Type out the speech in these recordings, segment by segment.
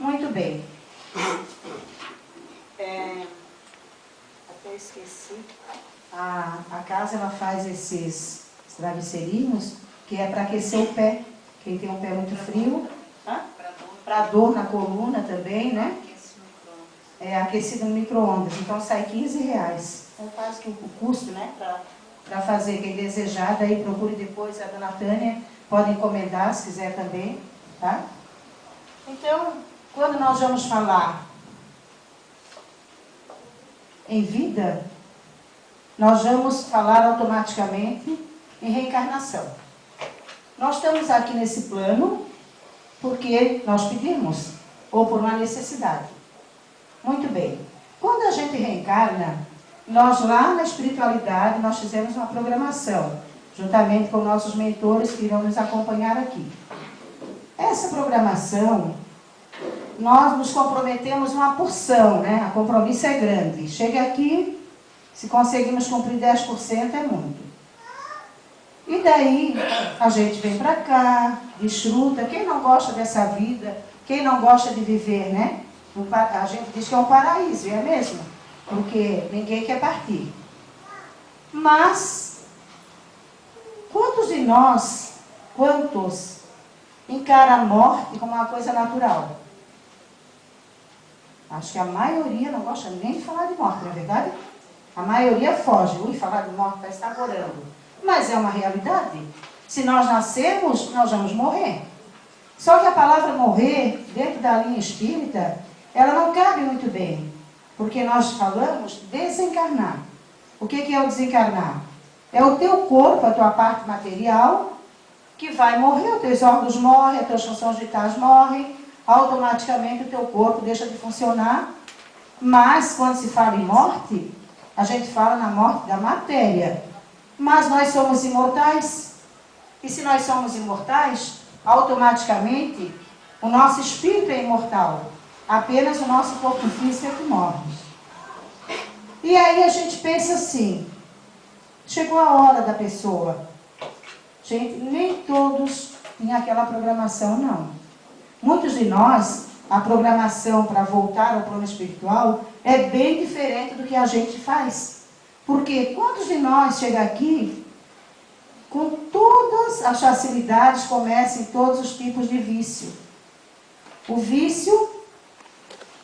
Muito bem. Até esqueci. A casa ela faz esses travesseirinhos que é para aquecer o pé. Quem tem um pé muito frio. Para dor na coluna também, né? É aquecido no micro-ondas. Então sai R$15. É quase que o custo, né? Para fazer. Quem desejar, daí procure depois a dona Tânia. Pode encomendar se quiser também, tá? Então, quando nós vamos falar em vida, nós vamos falar automaticamente em reencarnação. Nós estamos aqui nesse plano porque nós pedimos, ou por uma necessidade. Muito bem. Quando a gente reencarna, nós lá na espiritualidade, nós fizemos uma programação, juntamente com nossos mentores que irão nos acompanhar aqui. Essa programação, nós nos comprometemos uma porção, né? O compromisso é grande. Chega aqui, se conseguimos cumprir 10% é muito. E daí, a gente vem para cá, desfruta. Quem não gosta dessa vida, quem não gosta de viver, né? A gente diz que é um paraíso, é mesmo? Porque ninguém quer partir. Mas, quantos de nós, encara a morte como uma coisa natural? Acho que a maioria não gosta nem de falar de morte, não é verdade? A maioria foge. Ui, falar de morte vai estar orando. Mas é uma realidade. Se nós nascemos, nós vamos morrer. Só que a palavra morrer, dentro da linha espírita, ela não cabe muito bem. Porque nós falamos desencarnar. O que é o desencarnar? É o teu corpo, a tua parte material, que vai morrer. Os teus órgãos morrem, as tuas funções vitais morrem. Automaticamente o teu corpo deixa de funcionar. Mas quando se fala em morte, a gente fala na morte da matéria. Mas nós somos imortais. E se nós somos imortais, automaticamente o nosso espírito é imortal. Apenas o nosso corpo físico é que morre. E aí a gente pensa assim, chegou a hora da pessoa. Gente, nem todos têm aquela programação, não. Muitos de nós, a programação para voltar ao plano espiritual é bem diferente do que a gente faz. Porque quantos de nós chega aqui com todas as facilidades, começam em todos os tipos de vício. O vício,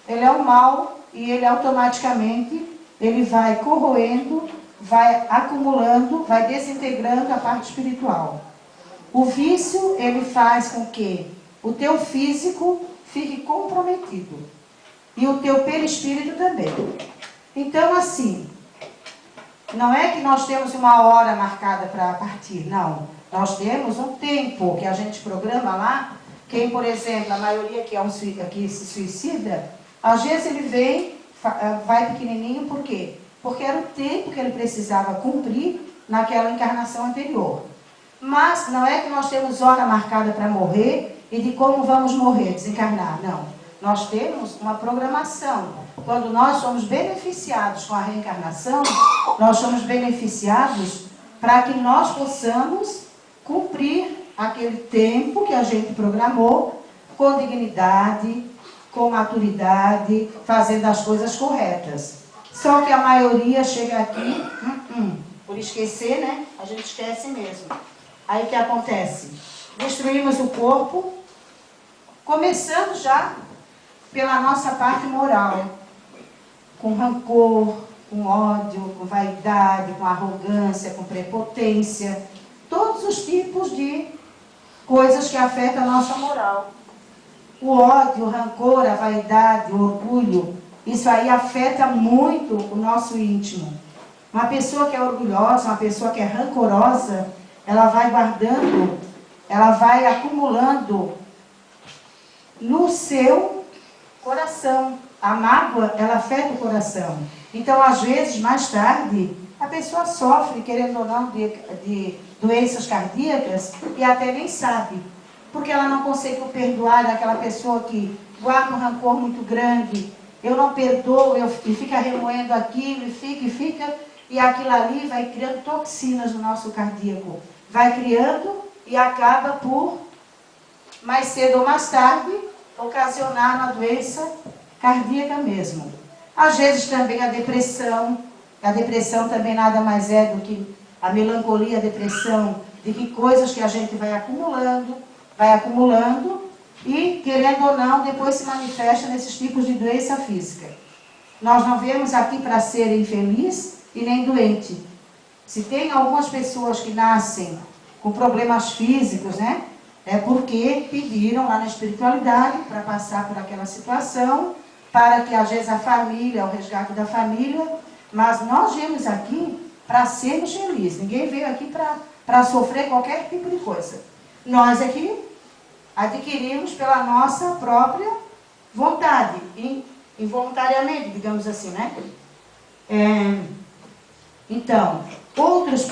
ele é o mal e ele automaticamente, ele vai corroendo, vai acumulando, vai desintegrando a parte espiritual. O vício, ele faz com que o teu físico fique comprometido. E o teu perispírito também. Então, assim, não é que nós temos uma hora marcada para partir, não. Nós temos um tempo que a gente programa lá. Quem, por exemplo, a maioria que se suicida, às vezes ele vem, vai pequenininho, por quê? Porque era o tempo que ele precisava cumprir naquela encarnação anterior. Mas não é que nós temos hora marcada para morrer e de como vamos morrer, desencarnar, não. Nós temos uma programação. Quando nós somos beneficiados com a reencarnação, nós somos beneficiados para que nós possamos cumprir aquele tempo que a gente programou com dignidade, com maturidade, fazendo as coisas corretas. Só que a maioria chega aqui, por esquecer, né? A gente esquece mesmo. Aí o que acontece? Destruímos o corpo, começando já pela nossa parte moral, com rancor, com ódio, com vaidade, com arrogância, com prepotência, todos os tipos de coisas que afetam a nossa moral. O ódio, o rancor, a vaidade, o orgulho, isso aí afeta muito o nosso íntimo. Uma pessoa que é orgulhosa, uma pessoa que é rancorosa, ela vai guardando, ela vai acumulando no seu coração. A mágoa, ela afeta o coração. Então, às vezes, mais tarde, a pessoa sofre, querendo ou não, de doenças cardíacas e até nem sabe. Porque ela não conseguiu perdoar daquela pessoa que guarda um rancor muito grande. Eu não perdoo, e fica remoendo aquilo, e fica, e aquilo ali vai criando toxinas no nosso cardíaco. Vai criando e acaba por, mais cedo ou mais tarde, ocasionar uma doença cardíaca mesmo. Às vezes também a depressão também nada mais é do que a melancolia, a depressão, de que coisas que a gente vai acumulando e, querendo ou não, depois se manifesta nesses tipos de doença física. Nós não viemos aqui para ser infeliz e nem doente. Se tem algumas pessoas que nascem com problemas físicos, né? É porque pediram lá na espiritualidade para passar por aquela situação, para que às vezes a família, o resgate da família, mas nós viemos aqui para sermos felizes. Ninguém veio aqui para sofrer qualquer tipo de coisa. Nós aqui adquirimos pela nossa própria vontade, involuntariamente, digamos assim, né? Então, outros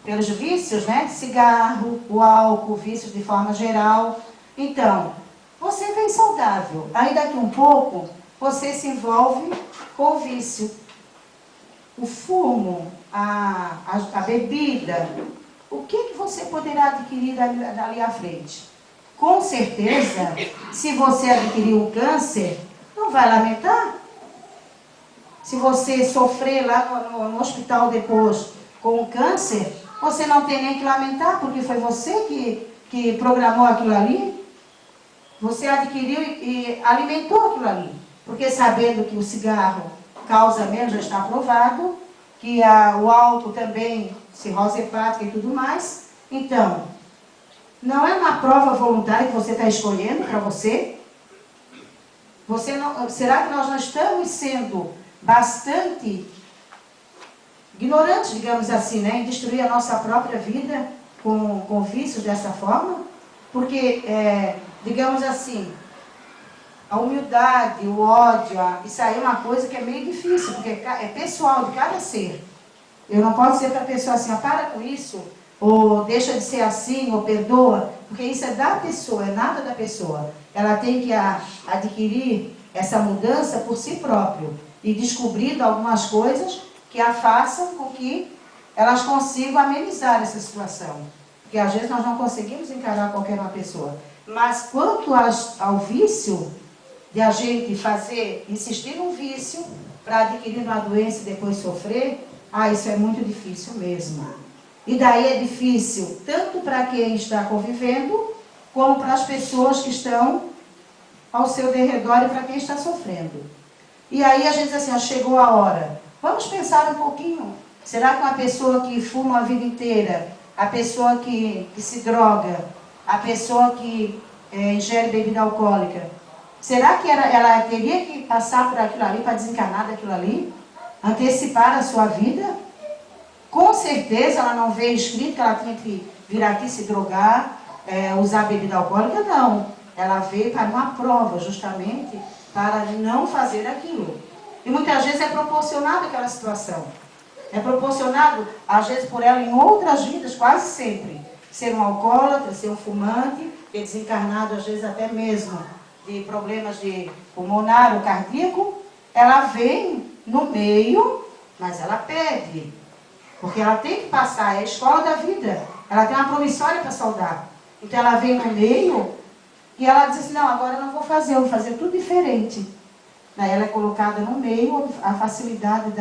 pelos vícios, né? Cigarro, o álcool, vícios de forma geral. Então, você vem saudável. Aí daqui um pouco, você se envolve com o vício. O fumo, a bebida. O que você poderá adquirir dali à frente? Com certeza, se você adquirir um câncer, não vai lamentar. Se você sofrer lá no hospital depois com o câncer, você não tem nem que lamentar, porque foi você que programou aquilo ali. Você adquiriu e alimentou aquilo ali. Porque sabendo que o cigarro causa mesmo, já está provado, que o álcool também, cirrose hepática e tudo mais. Então, não é uma prova voluntária que você está escolhendo para você? Será que nós não estamos sendo bastante ignorantes, digamos assim, né, em destruir a nossa própria vida com vícios dessa forma? Porque, digamos assim, a humildade, o ódio, isso aí é uma coisa que é meio difícil, porque é pessoal de cada ser. Eu não posso dizer para a pessoa assim, para com isso, ou deixa de ser assim, ou perdoa, porque isso é da pessoa, é nada da pessoa. Ela tem que adquirir essa mudança por si próprio e descobrindo algumas coisas que a façam com que elas consigam amenizar essa situação. Porque às vezes nós não conseguimos encarar qualquer uma pessoa. Mas quanto ao vício, de a gente insistir num vício para adquirir uma doença e depois sofrer, isso é muito difícil mesmo. E daí é difícil tanto para quem está convivendo, como para as pessoas que estão ao seu derredor e para quem está sofrendo. E aí a gente diz assim, chegou a hora. Vamos pensar um pouquinho. Será que uma pessoa que fuma a vida inteira, a pessoa que se droga, a pessoa que ingere bebida alcoólica, será que ela teria que passar por aquilo ali para desencarnar daquilo ali? Antecipar a sua vida? Com certeza ela não veio escrito que ela tinha que vir aqui se drogar, usar bebida alcoólica, não. Ela veio para uma prova, justamente para não fazer aquilo. E muitas vezes é proporcionado aquela situação. É proporcionado, às vezes, por ela em outras vidas, quase sempre. Ser um alcoólatra, ser um fumante, ter desencarnado, às vezes, até mesmo de problemas de pulmonar ou cardíaco. Ela vem no meio, mas ela pede. Porque ela tem que passar, é a escola da vida. Ela tem uma promissória para saudar. Então ela vem no meio e ela diz assim, não, agora eu não vou fazer tudo diferente. Daí ela é colocada no meio, a facilidade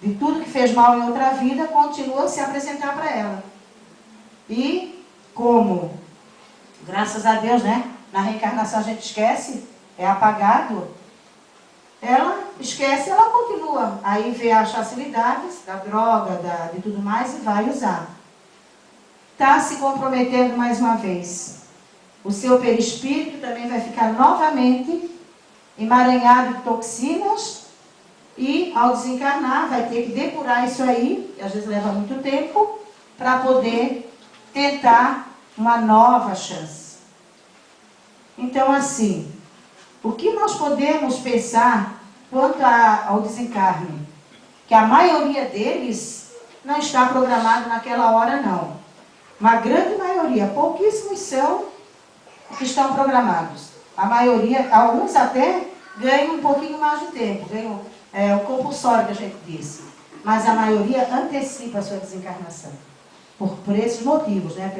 de tudo que fez mal em outra vida continua a se apresentar para ela. E como, graças a Deus, né, na reencarnação a gente esquece, é apagado, ela esquece, ela continua. Aí vê as facilidades da droga, de tudo mais e vai usar. Está se comprometendo mais uma vez. O seu perispírito também vai ficar novamente emaranhado de toxinas e, ao desencarnar, vai ter que depurar isso aí, que às vezes leva muito tempo, para poder tentar uma nova chance. Então, assim, o que nós podemos pensar quanto ao desencarne? Que a maioria deles não está programado naquela hora, não. Uma grande maioria, pouquíssimos são que estão programados. A maioria, alguns até ganham um pouquinho mais de tempo, ganham o compulsório que a gente disse. Mas a maioria antecipa a sua desencarnação. Por esses motivos, né?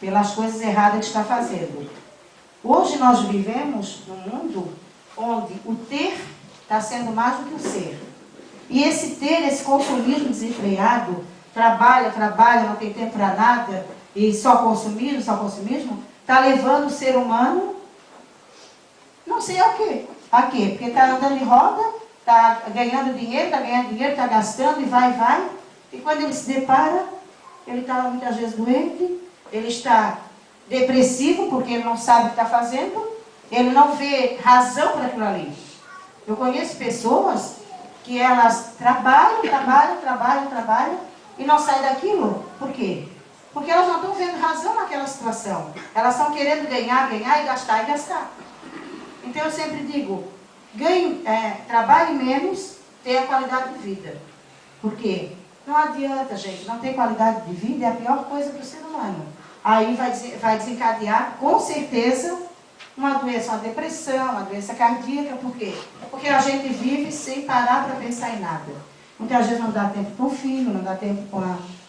Pelas coisas erradas que está fazendo. Hoje nós vivemos num mundo onde o ter está sendo mais do que o ser. E esse ter, esse consumismo desenfreado, trabalha, não tem tempo para nada, e só consumismo, está levando o ser humano, não sei a quê. A quê? Porque está andando em roda, está ganhando dinheiro, está gastando e vai. E quando ele se depara, ele está muitas vezes doente, ele está depressivo, porque ele não sabe o que está fazendo, ele não vê razão para aquilo ali. Eu conheço pessoas que elas trabalham e não saem daquilo. Por quê? Porque elas não estão vendo razão naquela situação. Elas estão querendo ganhar e gastar. Então eu sempre digo, trabalhe menos, tenha qualidade de vida. Por quê? Não adianta, gente, não ter qualidade de vida é a pior coisa para o ser humano. Aí vai desencadear, com certeza, uma doença, uma depressão, uma doença cardíaca. Por quê? Porque a gente vive sem parar para pensar em nada. Muitas vezes não dá tempo para o filho, não dá tempo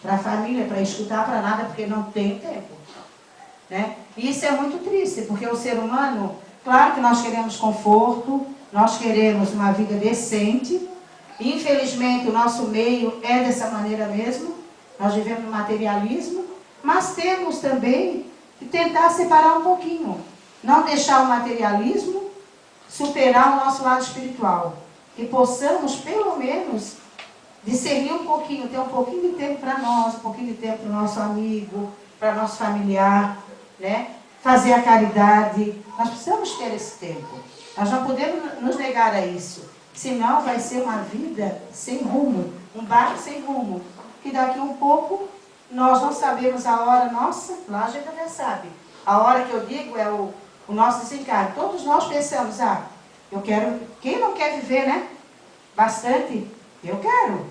para a família, para escutar, para nada, porque não tem tempo. Né? E isso é muito triste, porque o ser humano, claro que nós queremos conforto, nós queremos uma vida decente. Infelizmente, o nosso meio é dessa maneira mesmo. Nós vivemos no materialismo, mas temos também que tentar separar um pouquinho. Não deixar o materialismo superar o nosso lado espiritual. Que possamos, pelo menos, discernir um pouquinho, ter um pouquinho de tempo para nós, um pouquinho de tempo para o nosso amigo, para nosso familiar, né? Fazer a caridade. Nós precisamos ter esse tempo. Nós não podemos nos negar a isso. Senão vai ser uma vida sem rumo, um barco sem rumo. Que daqui um pouco nós não sabemos a hora nossa, lá a gente até sabe. A hora que eu digo é o nosso desencarne. Todos nós pensamos, eu quero, quem não quer viver, né? Bastante, eu quero.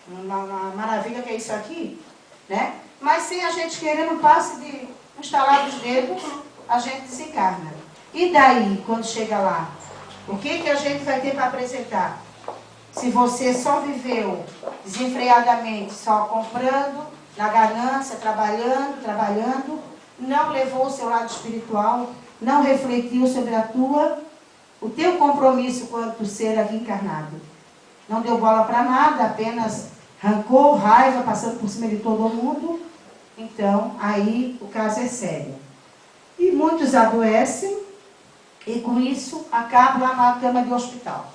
Uma maravilha que é isso aqui, né? Mas sem a gente querer, no passe de um estalar dos dedos, a gente desencarna. E daí, quando chega lá, o que a gente vai ter para apresentar? Se você só viveu desenfreadamente, só comprando, na ganância, trabalhando, não levou o seu lado espiritual, não refletiu sobre o teu compromisso quanto ser aqui encarnado. Não deu bola para nada, apenas rancor, raiva, passando por cima de todo mundo. Então, aí o caso é sério. E muitos adoecem e com isso acabam lá na cama de hospital.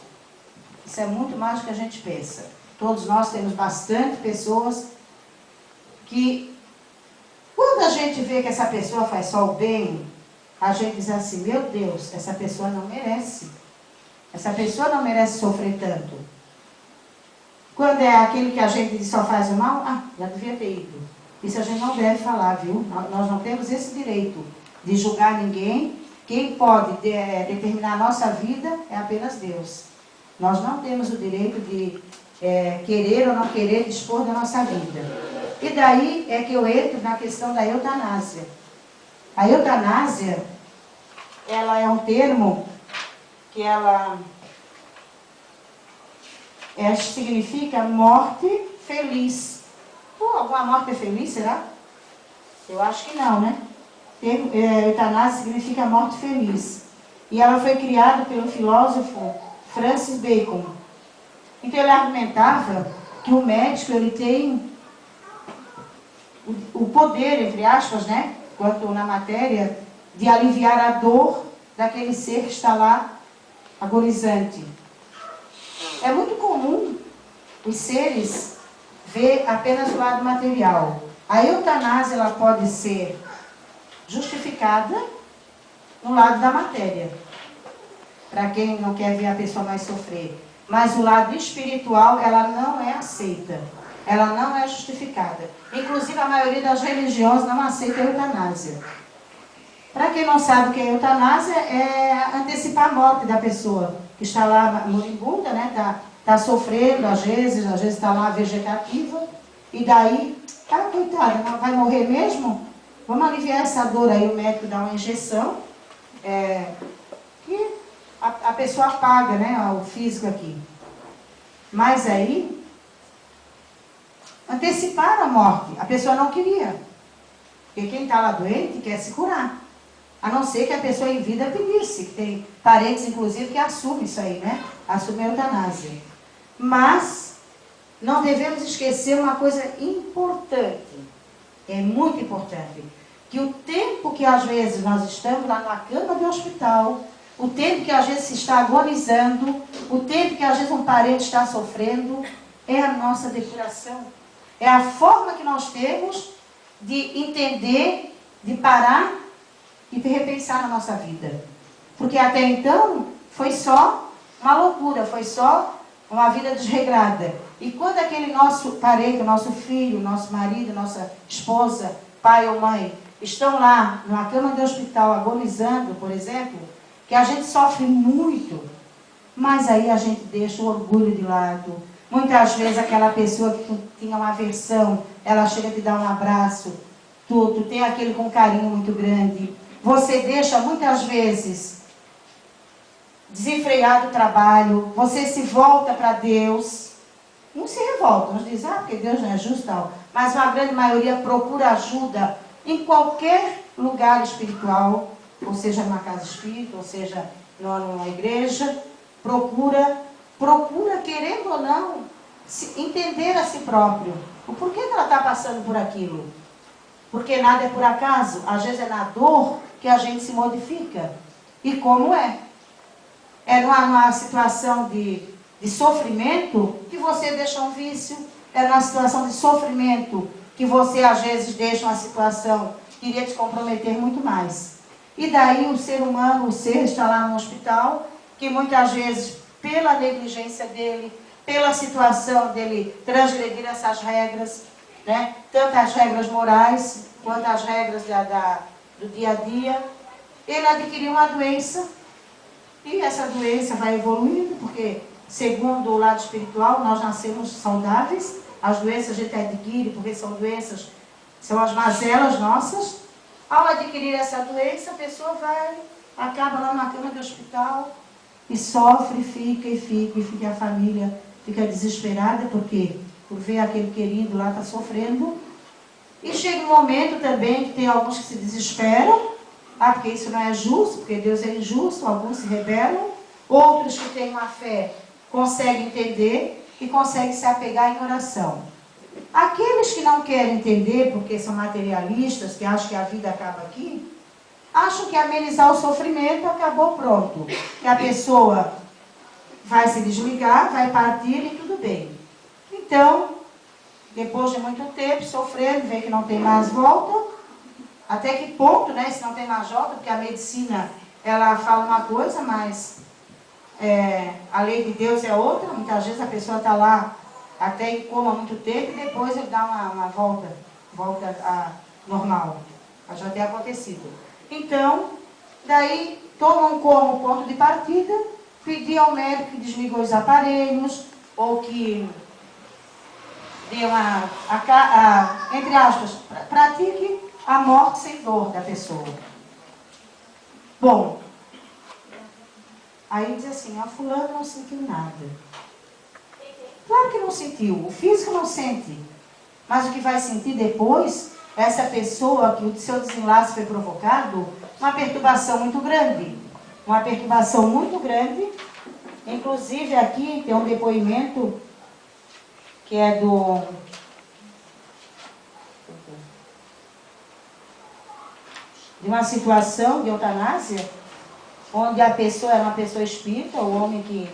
Isso é muito mais do que a gente pensa. Todos nós temos bastante pessoas que, quando a gente vê que essa pessoa faz só o bem, a gente diz assim, meu Deus, essa pessoa não merece. Essa pessoa não merece sofrer tanto. Quando é aquele que a gente diz só faz o mal, já devia ter ido. Isso a gente não deve falar, viu? Nós não temos esse direito de julgar ninguém. Quem pode determinar a nossa vida é apenas Deus. Nós não temos o direito de querer ou não querer dispor da nossa vida. E daí é que eu entro na questão da eutanásia. A eutanásia, ela é um termo que ela significa morte feliz. Alguma morte é feliz, será? Eu acho que não, né? Eutanásia significa morte feliz. E ela foi criada pelo filósofo Francis Bacon. Então ele argumentava que o médico ele tem o poder, entre aspas, né? Quanto na matéria, de aliviar a dor daquele ser que está lá agonizante. É muito comum os seres ver apenas o lado material. A eutanásia ela pode ser justificada no lado da matéria, para quem não quer ver a pessoa mais sofrer. Mas o lado espiritual, ela não é aceita. Ela não é justificada. Inclusive, a maioria das religiões não aceita a eutanásia. Para quem não sabe o que é eutanásia, é antecipar a morte da pessoa, que está lá moribunda, né? Tá sofrendo, às vezes está lá vegetativa, e daí, coitada, não vai morrer mesmo? Vamos aliviar essa dor aí, o médico dá uma injeção, e a pessoa apaga, né, o físico aqui. Mas aí, antecipar a morte, a pessoa não queria. Porque quem está lá doente quer se curar. A não ser que a pessoa em vida pedisse, que tem parentes, inclusive, que assumem isso aí, né? Assumem a eutanásia. Mas não devemos esquecer uma coisa importante, é muito importante, que o tempo que às vezes nós estamos lá na cama do hospital, o tempo que às vezes se está agonizando, o tempo que às vezes um parente está sofrendo, é a nossa depuração. É a forma que nós temos de entender, de parar e de repensar na nossa vida. Porque até então foi só uma loucura, foi só uma vida desregrada. E quando aquele nosso parente, nosso filho, nosso marido, nossa esposa, pai ou mãe, estão lá numa cama de hospital agonizando, por exemplo, que a gente sofre muito, mas aí a gente deixa o orgulho de lado. Muitas vezes aquela pessoa que tinha uma aversão, ela chega a te dar um abraço, tu tem aquele com carinho muito grande. Você deixa muitas vezes desenfreado o trabalho, você se volta para Deus. Uns se revoltam, uns dizem, porque Deus não é justo, tal. Mas uma grande maioria procura ajuda em qualquer lugar espiritual, ou seja, numa casa espírita, ou seja, numa igreja. Procura, querendo ou não, entender a si próprio. O porquê que ela está passando por aquilo. Porque nada é por acaso. Às vezes é na dor que a gente se modifica. E como é? É numa situação de sofrimento que você deixa um vício. É numa situação de sofrimento que você às vezes deixa uma situação que iria te comprometer muito mais. E daí o ser humano, o ser está lá no hospital, que muitas vezes, pela negligência dele, pela situação dele transgredir essas regras, né? Tanto as regras morais, quanto as regras do dia a dia, ele adquiriu uma doença, e essa doença vai evoluindo, porque, segundo o lado espiritual, nós nascemos saudáveis, as doenças a gente adquire, porque são doenças, são as mazelas nossas. Ao adquirir essa doença, a pessoa acaba lá na cama de hospital, e sofre, fica, a família fica desesperada, porque por ver aquele querido lá está sofrendo. E chega um momento também que tem alguns que se desesperam, porque isso não é justo, porque Deus é injusto, alguns se rebelam, outros que têm uma fé conseguem entender e conseguem se apegar em oração. Aqueles que não querem entender, porque são materialistas, que acham que a vida acaba aqui, acham que amenizar o sofrimento acabou, pronto. Que a pessoa vai se desligar, vai partir e tudo bem. Então, depois de muito tempo sofrendo, vê que não tem mais volta. Até que ponto, né, se não tem mais volta, porque a medicina, ela fala uma coisa, mas a lei de Deus é outra. Muitas vezes a pessoa está lá até em coma há muito tempo e depois ele dá uma volta a normal. Já tem acontecido. Então, daí tomam como ponto de partida, pedir ao médico que desligue os aparelhos, ou que dê entre aspas, pratique a morte sem dor da pessoa. Bom, aí diz assim, a fulana não sentiu nada. Claro que não sentiu, o físico não sente. Mas o que vai sentir depois, essa pessoa que o seu desenlace foi provocado, uma perturbação muito grande. Uma perturbação muito grande. Inclusive aqui tem um depoimento que é de uma situação de eutanásia, onde a pessoa era uma pessoa espírita, o homem que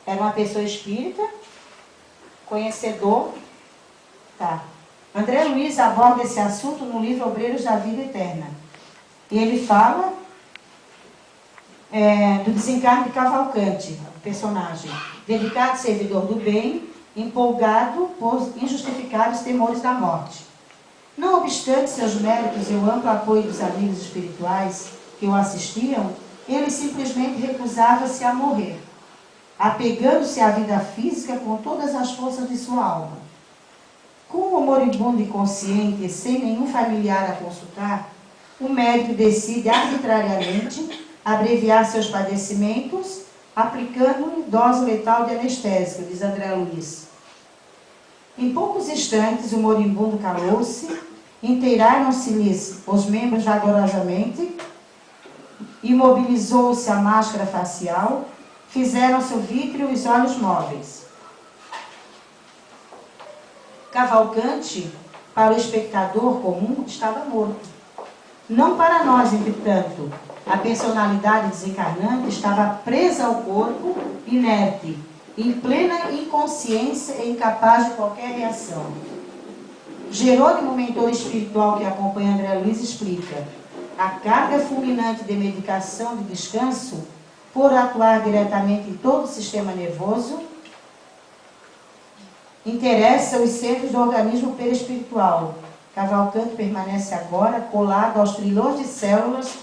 era uma pessoa espírita, conhecedor. Tá. André Luiz aborda esse assunto no livro Obreiros da Vida Eterna. E ele fala do desencarne de Cavalcante, personagem, dedicado servidor do bem, empolgado por injustificáveis temores da morte. Não obstante seus méritos e o amplo apoio dos amigos espirituais que o assistiam, ele simplesmente recusava-se a morrer, apegando-se à vida física com todas as forças de sua alma. Com o moribundo inconsciente e sem nenhum familiar a consultar, o médico decide arbitrariamente abreviar seus padecimentos, aplicando-lhe dose letal de anestésico, diz André Luiz. Em poucos instantes, o moribundo calou-se, inteiraram-se-lhes os membros vagarosamente, imobilizou-se a máscara facial, fizeram-se o vítreo e os olhos móveis. Cavalcante, para o espectador comum, estava morto. Não para nós, entretanto. A personalidade desencarnante estava presa ao corpo, inerte, em plena inconsciência e incapaz de qualquer reação. Jerônimo, mentor espiritual que acompanha André Luiz, explica: a carga fulminante de medicação de descanso, por atuar diretamente em todo o sistema nervoso, interessa os centros do organismo perispiritual. Cavalcante permanece agora colado aos trilhões de células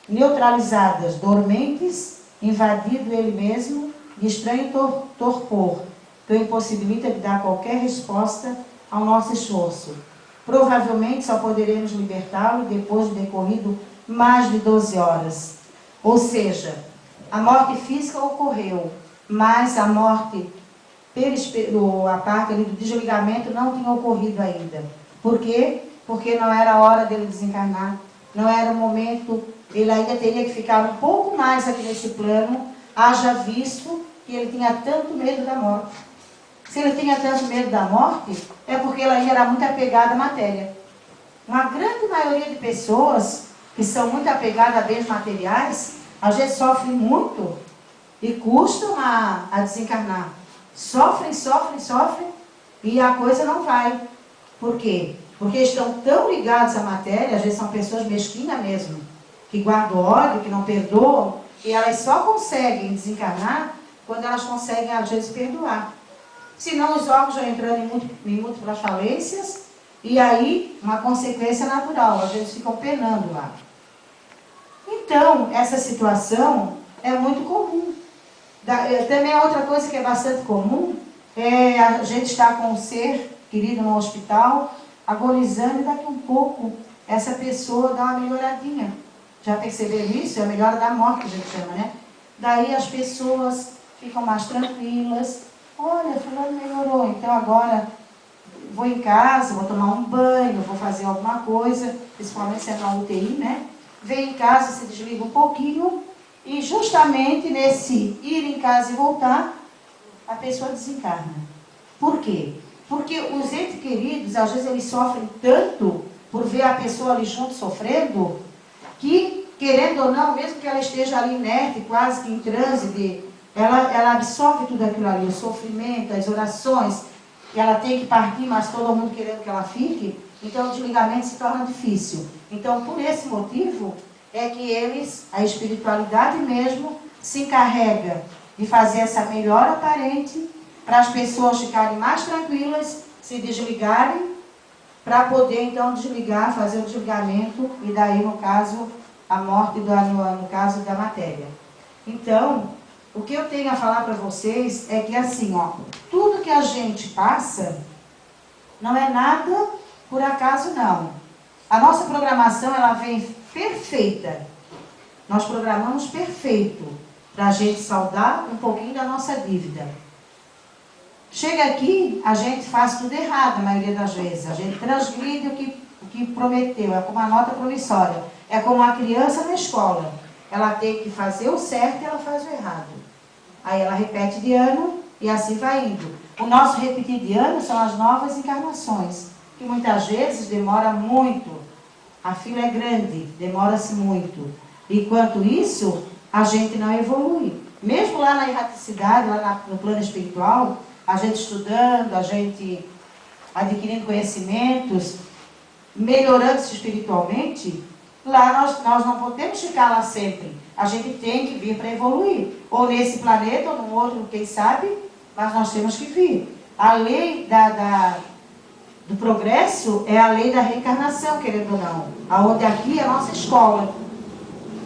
neutralizadas, dormentes, invadido ele mesmo de estranho torpor, que o impossibilita de dar qualquer resposta ao nosso esforço. Provavelmente só poderemos libertá-lo depois de decorrido mais de 12 horas. Ou seja, a morte física ocorreu, mas a morte, a parte ali do desligamento não tinha ocorrido ainda. Por quê? Porque não era a hora dele desencarnar, não era o momento, ele ainda teria que ficar um pouco mais aqui nesse plano, haja visto que ele tinha tanto medo da morte. Se ele tinha tanto medo da morte, é porque ele ainda era muito apegado à matéria. Uma grande maioria de pessoas que são muito apegadas a bens materiais, às vezes sofrem muito e custam a desencarnar. Sofrem e a coisa não vai. Por quê? Porque estão tão ligados à matéria, às vezes são pessoas mesquinhas mesmo, que guardam ódio, que não perdoam, e elas só conseguem desencarnar quando elas conseguem, às vezes, perdoar. Senão os órgãos já entrando em múltiplas falências, e aí uma consequência natural, às vezes ficam penando lá. Então, essa situação é muito comum. Também outra coisa que é bastante comum, é a gente estar com um ser querido no hospital, agonizando, e daqui um pouco essa pessoa dá uma melhoradinha. Já perceberam isso? É a melhora da morte que a gente chama, né? Daí as pessoas ficam mais tranquilas. Olha, fulano melhorou, então agora vou em casa, vou tomar um banho, vou fazer alguma coisa, principalmente se é na UTI, né? Vem em casa, se desliga um pouquinho, e justamente nesse ir em casa e voltar, a pessoa desencarna. Por quê? Porque os entes queridos, às vezes eles sofrem tanto por ver a pessoa ali junto sofrendo, que, querendo ou não, mesmo que ela esteja ali inerte, quase que em transe, ela absorve tudo aquilo ali, o sofrimento, as orações, e ela tem que partir, mas todo mundo querendo que ela fique, então o desligamento se torna difícil. Então, por esse motivo, é que eles, a espiritualidade mesmo, se encarrega de fazer essa melhora aparente, para as pessoas ficarem mais tranquilas, se desligarem, para poder então desligar, fazer o desligamento, e daí, no caso, a morte, no caso da matéria. Então, o que eu tenho a falar para vocês é que assim, ó, tudo que a gente passa não é nada por acaso, não. A nossa programação, ela vem perfeita. Nós programamos perfeito para a gente saldar um pouquinho da nossa dívida. Chega aqui, a gente faz tudo errado, a maioria das vezes. A gente transgride o que prometeu, é como a nota promissória. É como a criança na escola. Ela tem que fazer o certo e ela faz o errado. Aí ela repete de ano e assim vai indo. O nosso repetir de ano são as novas encarnações, que muitas vezes demora muito. A fila é grande, demora-se muito. Enquanto isso, a gente não evolui. Mesmo lá na erraticidade, lá no plano espiritual, a gente estudando, a gente adquirindo conhecimentos, melhorando-se espiritualmente, lá nós não podemos ficar lá sempre. A gente tem que vir para evoluir. Ou nesse planeta, ou no outro, quem sabe, mas nós temos que vir. A lei do progresso é a lei da reencarnação, querendo ou não. Aonde aqui é a nossa escola.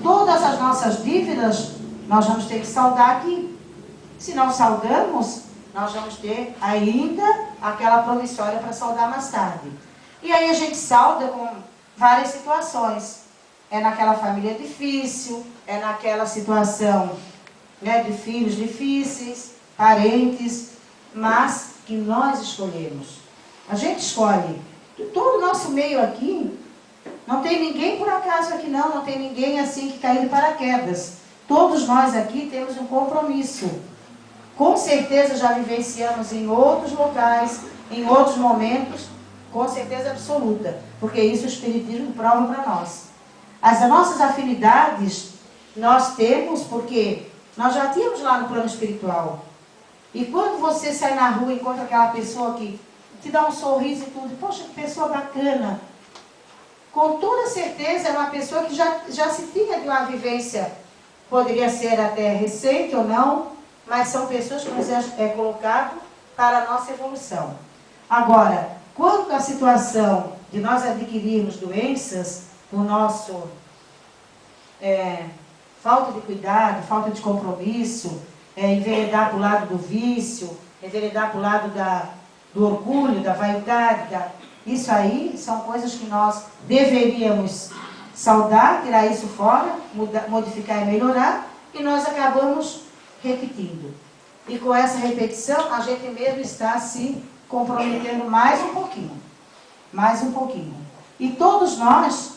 Todas as nossas dívidas, nós vamos ter que saldar aqui. Se não saldamos, nós vamos ter ainda aquela promissória para saldar mais tarde. E aí a gente salda com várias situações. É naquela família difícil, é naquela situação, né, de filhos difíceis, parentes, mas que nós escolhemos. A gente escolhe. Todo o nosso meio aqui, Não tem ninguém por acaso aqui não tem ninguém assim que caiu de paraquedas. Todos nós aqui temos um compromisso. Com certeza já vivenciamos em outros locais, em outros momentos, com certeza absoluta, porque isso o Espiritismo prova para nós. As nossas afinidades nós temos porque nós já tínhamos lá no plano espiritual. E quando você sai na rua e encontra aquela pessoa que te dá um sorriso e tudo, poxa, que pessoa bacana. Com toda certeza é uma pessoa que já se tinha de uma vivência, poderia ser até recente ou não, mas são pessoas que nos é colocado para a nossa evolução. Agora, quando a situação de nós adquirirmos doenças, por nosso falta de cuidado, falta de compromisso, enveredar para o lado do vício, enveredar para o lado do orgulho, da vaidade, isso aí são coisas que nós deveríamos saudar, tirar isso fora, modificar e melhorar, e nós acabamos repetindo. E com essa repetição, a gente mesmo está se comprometendo mais um pouquinho. Mais um pouquinho. E todos nós,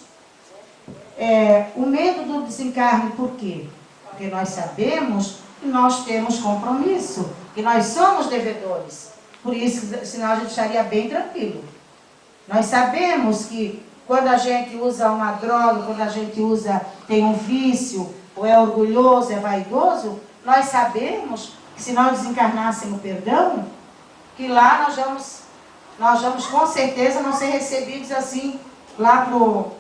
o medo do desencarne, por quê? Porque nós sabemos que nós temos compromisso, que nós somos devedores. Por isso, senão a gente estaria bem tranquilo. Nós sabemos que quando a gente usa uma droga, quando a gente tem um vício, ou é orgulhoso, é vaidoso, nós sabemos que se nós desencarnássemos o perdão, que lá nós vamos com certeza não ser recebidos assim, lá pro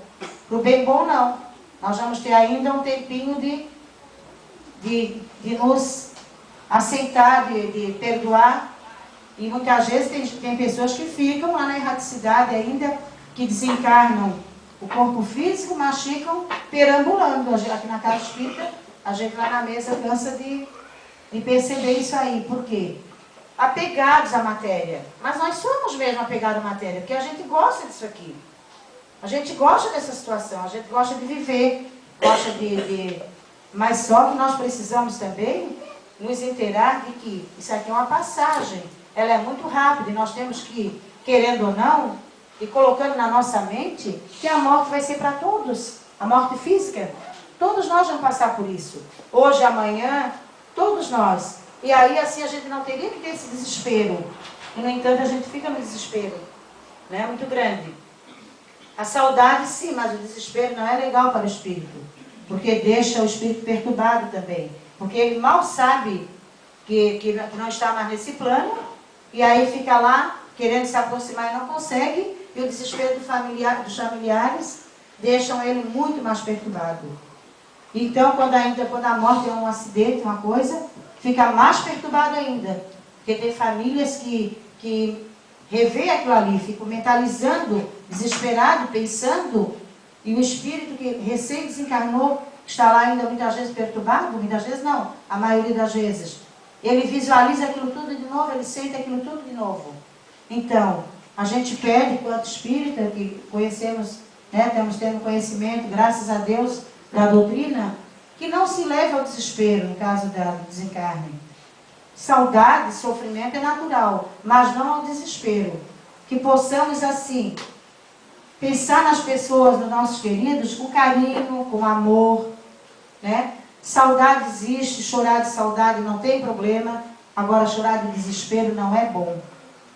bem bom não. Nós vamos ter ainda um tempinho de nos aceitar, de perdoar. E muitas vezes tem pessoas que ficam lá na erraticidade ainda, que desencarnam o corpo físico, mas ficam perambulando. Aqui na casa espírita, a gente lá na mesa cansa de perceber isso aí. Por quê? Apegados à matéria. Mas nós somos mesmo apegados à matéria, porque a gente gosta disso aqui. A gente gosta dessa situação, a gente gosta de viver, gosta mas só que nós precisamos também nos inteirar de que isso aqui é uma passagem. Ela é muito rápida e nós temos que, querendo ou não, e colocando na nossa mente que a morte vai ser para todos. A morte física, todos nós vamos passar por isso. Hoje, amanhã, todos nós. E aí, assim, a gente não teria que ter esse desespero. E, no entanto, a gente fica no desespero, né? Muito grande. A saudade, sim, mas o desespero não é legal para o espírito. Porque deixa o espírito perturbado também. Porque ele mal sabe que não está mais nesse plano. E aí fica lá, querendo se aproximar e não consegue. E o desespero dos familiares deixam ele muito mais perturbado. Então, quando a morte é um acidente, uma coisa, fica mais perturbado ainda. Porque tem famílias que revê aquilo ali, ficam mentalizando, desesperado, pensando, e o espírito que recém desencarnou, está lá ainda muitas vezes perturbado, muitas vezes não, a maioria das vezes. Ele visualiza aquilo tudo de novo, ele sente aquilo tudo de novo. Então, a gente pede, enquanto espírita, que conhecemos, né, estamos tendo conhecimento, graças a Deus, da doutrina, que não se leve ao desespero, no caso do desencarne. Saudade, sofrimento é natural, mas não ao desespero. Que possamos, assim, pensar nas pessoas, nos nossos queridos, com carinho, com amor, né? Saudade existe, chorar de saudade não tem problema, agora chorar de desespero não é bom.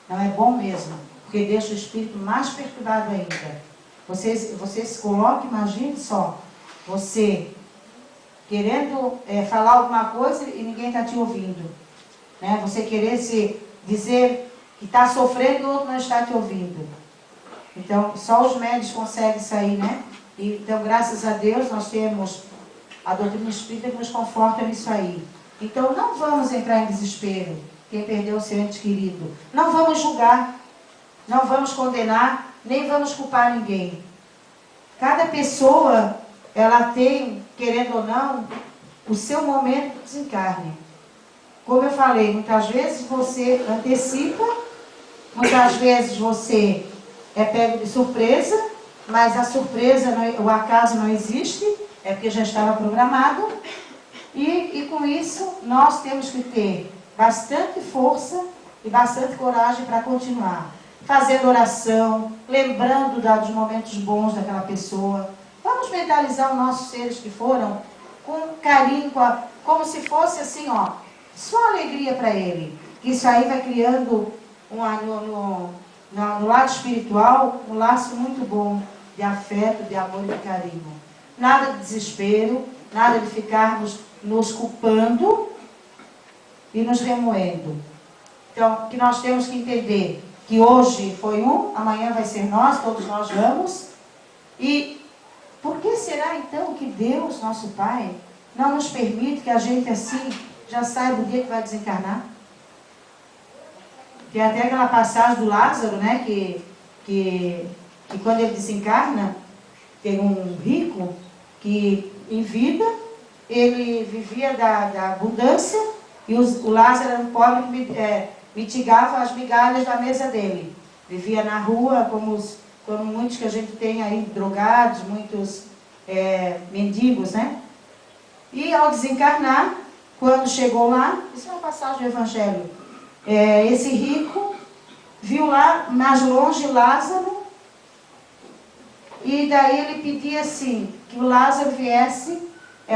Não é bom mesmo, porque deixa o espírito mais perturbado ainda. Vocês se coloquem, imagine só, você querendo falar alguma coisa e ninguém está te ouvindo. Né? Você querer se dizer que está sofrendo e o outro não está te ouvindo. Então, só os médicos conseguem sair, né? Então, graças a Deus, nós temos a doutrina espírita que nos conforta nisso aí. Então, não vamos entrar em desespero, quem perdeu o seu ente querido. Não vamos julgar, não vamos condenar, nem vamos culpar ninguém. Cada pessoa, ela tem, querendo ou não, o seu momento de desencarne. Como eu falei, muitas vezes você antecipa, muitas vezes você é pego de surpresa, mas a surpresa, o acaso não existe, é porque já estava programado. E com isso, nós temos que ter bastante força e bastante coragem para continuar. fazendo oração, lembrando dos momentos bons daquela pessoa. Vamos mentalizar os nossos seres que foram com carinho, como se fosse assim, ó, só alegria para ele. Isso aí vai criando no lado espiritual um laço muito bom de afeto, de amor e de carinho. Nada de desespero, nada de ficarmos nos culpando e nos remoendo. Então, que nós temos que entender que hoje foi amanhã vai ser nós, todos nós vamos. E por que será então que Deus, nosso Pai, não nos permite que a gente assim já saiba o dia que vai desencarnar? Tem até aquela passagem do Lázaro, né, que quando ele desencarna, tem um rico que em vida ele vivia da abundância e o Lázaro era um pobre, mitigava as migalhas da mesa dele. Vivia na rua, como muitos que a gente tem aí, drogados, muitos mendigos, né? E ao desencarnar, quando chegou lá, isso é uma passagem do Evangelho, esse rico viu lá, mais longe, Lázaro, e daí ele pedia assim, que o Lázaro viesse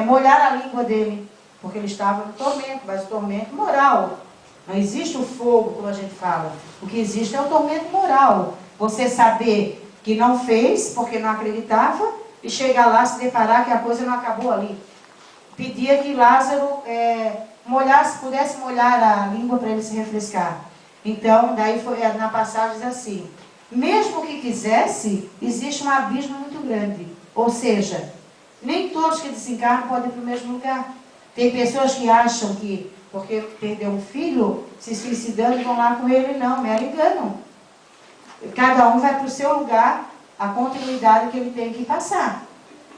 molhar a língua dele, porque ele estava no tormento, mas o tormento moral. Não existe o fogo, como a gente fala. O que existe é o tormento moral. Você saber que não fez, porque não acreditava, e chegar lá se deparar que a coisa não acabou ali. Pedia que Lázaro pudesse molhar a língua para ele se refrescar. Então, daí na passagem diz assim, mesmo que quisesse, existe um abismo muito grande. Ou seja, nem todos que desencarnam podem ir para o mesmo lugar. Tem pessoas que acham que, porque perdeu um filho, se suicidando, vão lá com ele. Não, mero engano. Cada um vai para o seu lugar, a continuidade que ele tem que passar.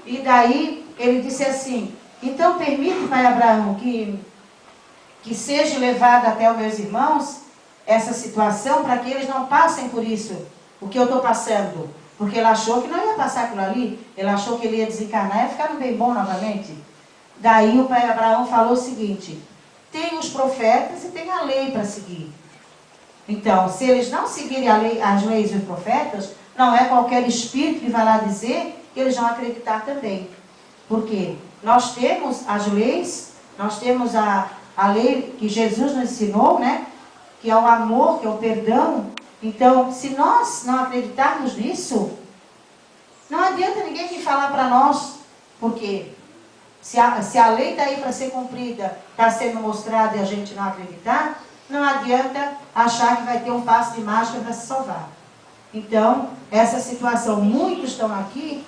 E daí, ele disse assim, então permite, Pai Abraão, que seja levado até os meus irmãos essa situação, para que eles não passem por isso, o que eu estou passando. Porque ele achou que não ia passar aquilo ali, ele achou que ele ia desencarnar e ia ficar no bem bom novamente. Daí o Pai Abraão falou o seguinte, tem os profetas e tem a lei para seguir. Então, se eles não seguirem as leis e os profetas, não é qualquer espírito que vai lá dizer que eles vão acreditar também. Por quê? Nós temos as leis, nós temos a lei que Jesus nos ensinou, né? Que é o amor, que é o perdão. Então, se nós não acreditarmos nisso, não adianta ninguém vir falar para nós. Por quê? Se a lei está aí para ser cumprida, está sendo mostrada e a gente não acreditar, não adianta achar que vai ter um passe de mágica para se salvar. Então, essa situação, muitos estão aqui,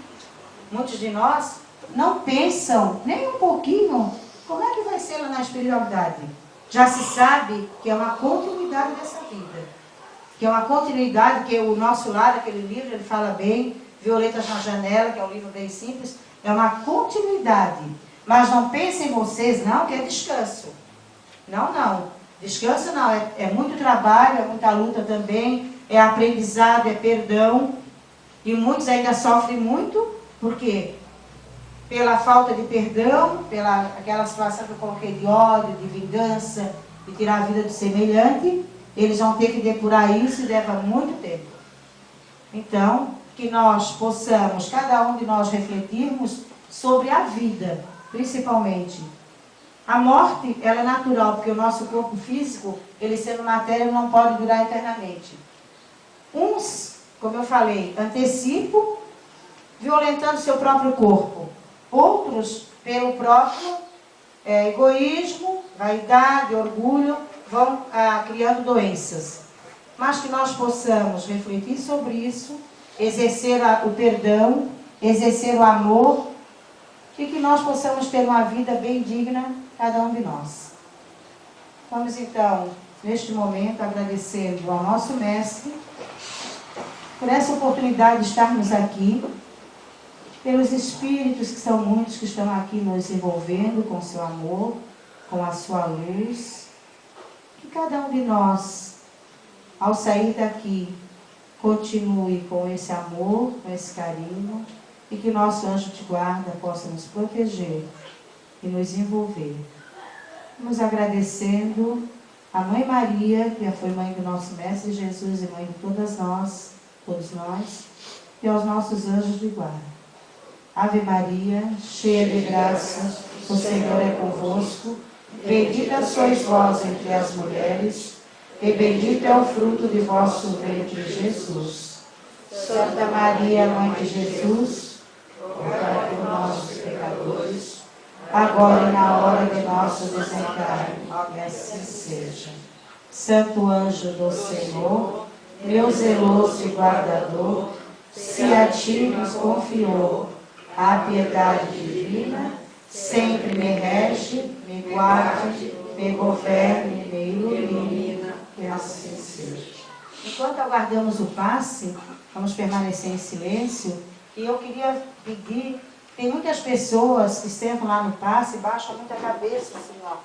muitos de nós, não pensam nem um pouquinho como é que vai ser lá na espiritualidade. Já se sabe que é uma continuidade dessa vida. Que é uma continuidade, que o nosso lar, aquele livro, ele fala bem, Violetas na Janela, que é um livro bem simples, é uma continuidade. Mas não pensem vocês, não, que é descanso. Não, não. Descanso não, é muito trabalho, é muita luta também, é aprendizado, é perdão. E muitos ainda sofrem muito, por quê? Pela falta de perdão, pela aquela situação que eu coloquei de ódio, de vingança, de tirar a vida do semelhante, eles vão ter que depurar isso e leva muito tempo. Então, que nós possamos, cada um de nós, refletirmos sobre a vida, principalmente. A morte, ela é natural, porque o nosso corpo físico, ele sendo matéria, não pode durar eternamente. Uns, como eu falei, antecipam, violentando seu próprio corpo. Outros, pelo próprio egoísmo, vaidade, orgulho, vão criando doenças. Mas que nós possamos refletir sobre isso, exercer o perdão, exercer o amor, e que nós possamos ter uma vida bem digna, cada um de nós. Vamos então, neste momento, agradecendo ao nosso Mestre por essa oportunidade de estarmos aqui, pelos espíritos que são muitos que estão aqui nos envolvendo com seu amor, com a sua luz. Que cada um de nós, ao sair daqui, continue com esse amor, com esse carinho, e que nosso anjo de guarda possa nos proteger e nos envolver. Nos agradecendo a Mãe Maria, que foi mãe do nosso Mestre Jesus e mãe de todos nós, e aos nossos anjos de guarda. Ave Maria, cheia de graça, o Senhor é convosco, bendita sois vós entre as mulheres, e bendito é o fruto de vosso ventre, Jesus. Santa Maria, Mãe de Jesus, rogai por nós, os pecadores, agora e na hora de nosso desencarne, que assim seja. Santo anjo do Senhor, meu zeloso e guardador, se a ti nos confiou a piedade divina, sempre me rege, me guarde, me governe, me ilumina, que assim seja. Enquanto aguardamos o passe, vamos permanecer em silêncio, e eu queria pedir, tem muitas pessoas que sentam lá no passe e baixam muito a cabeça, assim, ó.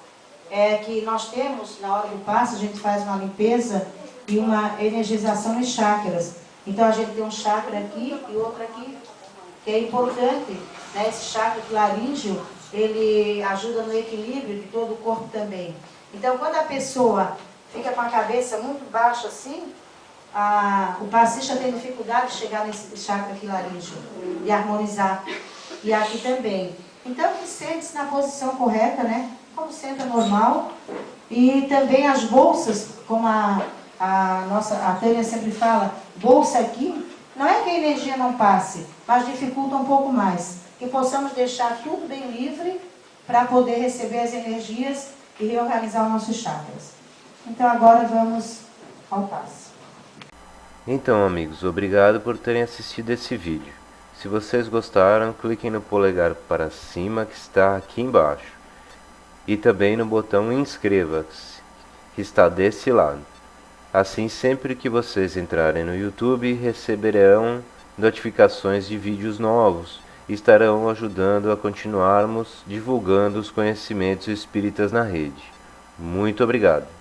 Que nós temos, na hora do passe, a gente faz uma limpeza e uma energização nos chakras. Então a gente tem um chakra aqui e outro aqui, que é importante, né? Esse chakra laríngeo, ele ajuda no equilíbrio de todo o corpo também. Então quando a pessoa fica com a cabeça muito baixa assim, o passista tem dificuldade de chegar nesse chakra aqui laríngeo e harmonizar. E aqui também. Então que sente-se na posição correta, né? Como senta normal. E também as bolsas, como a Tânia sempre fala, bolsa aqui, não é que a energia não passe, mas dificulta um pouco mais. Que possamos deixar tudo bem livre para poder receber as energias e reorganizar os nossos chakras. Então agora vamos ao passe. Então, amigos, obrigado por terem assistido esse vídeo. Se vocês gostaram, cliquem no polegar para cima que está aqui embaixo. E também no botão inscreva-se, que está desse lado. Assim, sempre que vocês entrarem no YouTube, receberão notificações de vídeos novos e estarão ajudando a continuarmos divulgando os conhecimentos espíritas na rede. Muito obrigado!